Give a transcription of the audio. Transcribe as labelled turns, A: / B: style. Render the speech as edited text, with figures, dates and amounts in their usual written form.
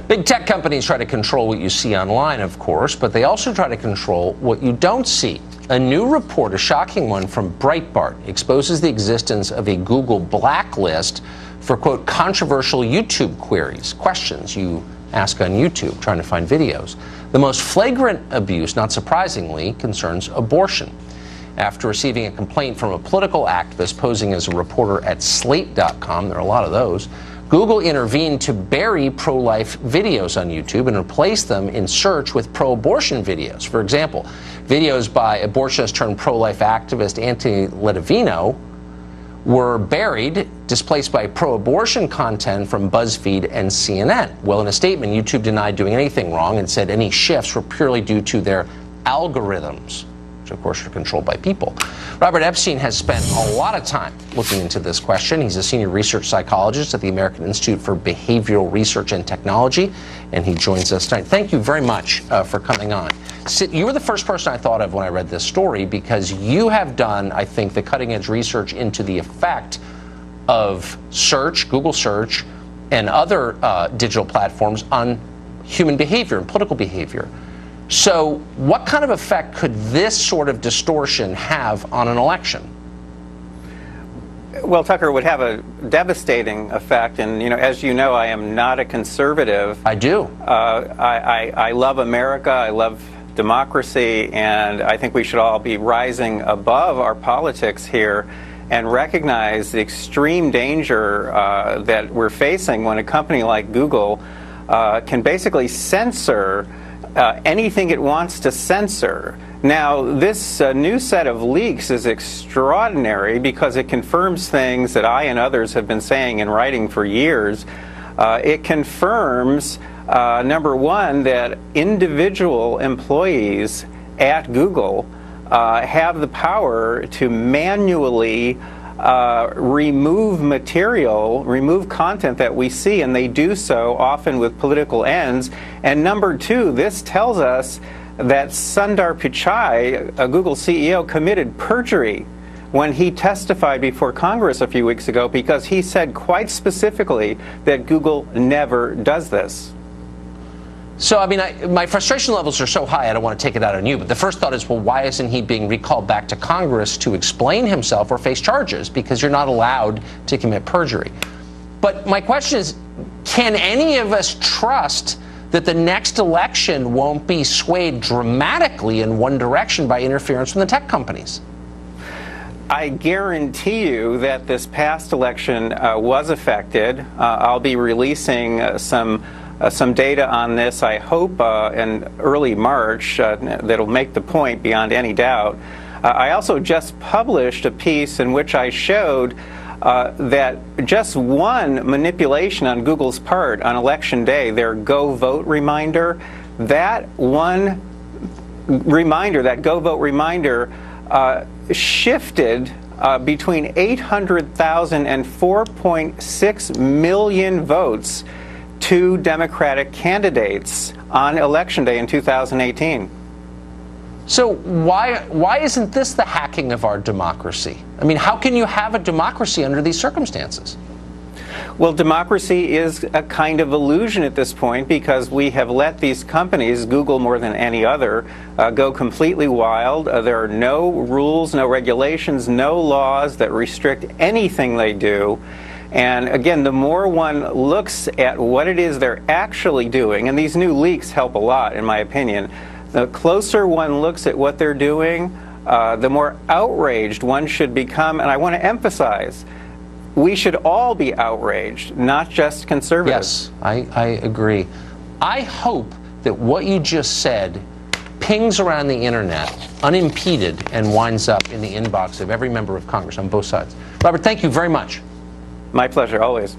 A: Big tech companies try to control what you see online, of course, but they also try to control what you don't see. A new report, a shocking one from Breitbart, exposes the existence of a Google blacklist for, quote, controversial YouTube queries, questions you ask on YouTube trying to find videos. The most flagrant abuse, not surprisingly, concerns abortion. After receiving a complaint from a political activist posing as a reporter at Slate.com, there are a lot of those, Google intervened to bury pro-life videos on YouTube and replace them in search with pro-abortion videos. For example, videos by abortionist turned pro-life activist Anthony Ledevino were buried, displaced by pro-abortion content from BuzzFeed and CNN. Well, in a statement, YouTube denied doing anything wrong and said any shifts were purely due to their algorithms, which of course are controlled by people. Robert Epstein has spent a lot of time looking into this question. He's a senior research psychologist at the American Institute for Behavioral Research and Technology, and he joins us tonight. Thank you very much for coming on. You were the first person I thought of when I read this story because you have done, I think, the cutting-edge research into the effect of search, Google search, and other digital platforms on human behavior and political behavior. So what kind of effect could this sort of distortion have on an election?
B: Well, Tucker, it would have a devastating effect. And, as you know, I am not a conservative.
A: I do.
B: I love America. I love democracy. And I think we should all be rising above our politics here and recognize the extreme danger that we're facing when a company like Google can basically censor anything it wants to censor. Now, this new set of leaks is extraordinary because it confirms things that I and others have been saying and writing for years. It confirms, number one, that individual employees at Google have the power to manually remove material, remove content that we see, and they do so often with political ends. And number two, this tells us that Sundar Pichai, a Google CEO, committed perjury when he testified before Congress a few weeks ago because he said quite specifically that Google never does this.
A: So, I mean, my frustration levels are so high, I don't want to take it out on you. But the first thought is, well, why isn't he being recalled back to Congress to explain himself or face charges? Because you're not allowed to commit perjury. But my question is, can any of us trust that the next election won't be swayed dramatically in one direction by interference from the tech companies?
B: I guarantee you that this past election was affected. I'll be releasing some data on this, I hope, in early March that'll make the point beyond any doubt. I also just published a piece in which I showed that just one manipulation on Google's part on Election Day, their Go Vote reminder, that one reminder, that Go Vote reminder, shifted between 800,000 and 4.6 million votes to Democratic candidates on Election Day in 2018.
A: So why isn't this the hacking of our democracy? I mean, how can you have a democracy under these circumstances?
B: Well, democracy is a kind of illusion at this point because we have let these companies, Google more than any other, go completely wild. There are no rules, no regulations, no laws that restrict anything they do. And again, the more one looks at what it is they're actually doing, and these new leaks help a lot, in my opinion, the closer one looks at what they're doing, the more outraged one should become. And I want to emphasize, we should all be outraged, not just conservatives.
A: Yes, I agree. I hope that what you just said pings around the internet unimpeded and winds up in the inbox of every member of Congress on both sides. Robert, thank you very much.
B: My pleasure, always.